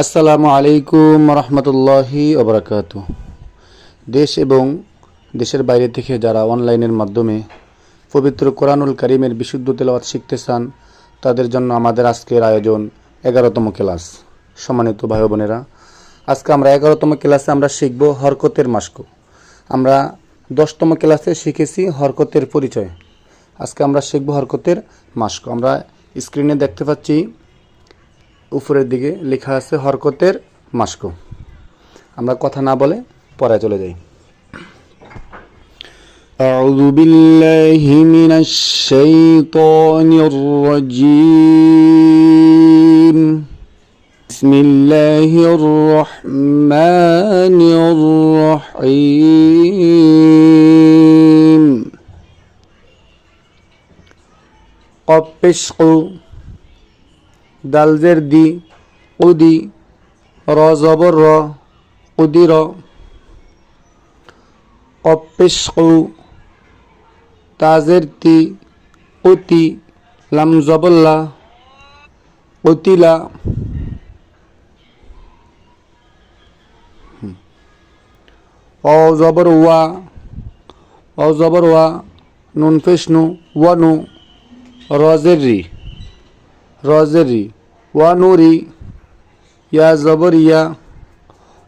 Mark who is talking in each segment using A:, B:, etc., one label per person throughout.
A: আসসালামু আলাইকুম রহমতুল্লাহি ওবরাকাতু। দেশ এবং দেশের বাইরে থেকে যারা অনলাইনের মাধ্যমে পবিত্র কোরআনুল কারীমের বিশুদ্ধ তেলাওয়াত শিখতে চান, তাদের জন্য আমাদের আজকের আয়োজন 11তম ক্লাস। সম্মানিত ভাই বোনেরা, আজকে আমরা 11তম ক্লাসে আমরা শিখব হরকতের মাস্ক। আমরা 10তম ক্লাসে শিখেছি হরকতের পরিচয়। আজকে আমরা শিখব হরকতের মাস্ক। আমরা স্ক্রিনে দেখতে পাচ্ছি উপরের দিকে লেখা আছে হরকতের মাস্ক। আমরা কথা না বলে পড়ায় চলে যাই। আউযু বিল্লাহি মিনাশ শাইতানির রাজীম। বিসমিল্লাহির রহমানির রহিম। কফ পেশ কু, দাল জের দি, উদি, র জবর র, উদির। কফ পেশ কু, তাজের তি, উতি, লাম জবল্লা, উতিলা। অ জবর ওয়া, অ জবর ওয়া, নুন পেশ নু, ওয়ানু, রজের রি, রজেরি, ওয়া নুরি, ইয়া জবরিয়া,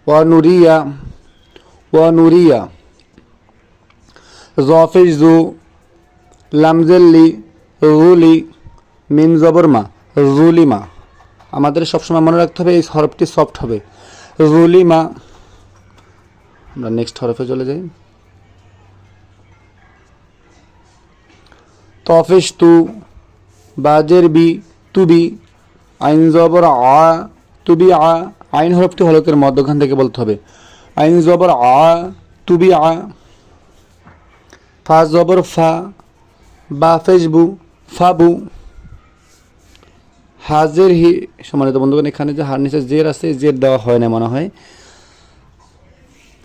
A: ওয়া নুরিয়া, ওয়া নুরিয়া। জফিজ জু, লামজেল্লি, রুলি, মিম জবরমা, রুলিমা। আমাদের সবসময় মনে রাখতে হবে এই হরফটি সফট হবে, রুলিমা। আমরা নেক্সট হরফে চলে যাই। তফিস তু, বাজের বি, তুবি, আইন জবর আ, তুবি আ। আইন হরফটি হলকের মধ্যখান থেকে বলতে হবে, আইন জবর আ, তুবি আ। ফা জবর ফা, বা ফেজবু, ফাবু। হাজের হি, সম্মানিত বন্ধুগণ, এখানে যে হার নিচে জের আছে, জের দেওয়া হয় না মনে হয়।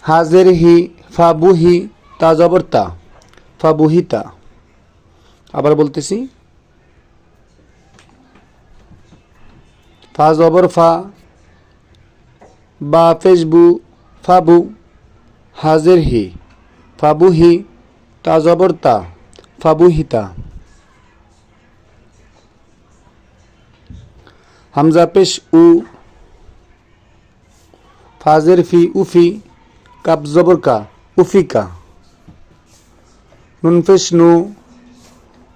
A: হাজের হি, ফাবুহি, তা জবর তা, ফাবুহিতা। আবার বলতেছি, ফা জবর ফা, বা ফেজবু, ফাবু। হাজের হি, ফাবুহি, তা জবর তা, ফাবুহিতা। হামজা পেশ উ, ফাজের ফি, উফি, কাপ জবর কা, উফিকা। নুন পেশ নু,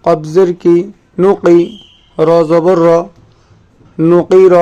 A: কবজের কি, নুকি, র জবর র, নুকির।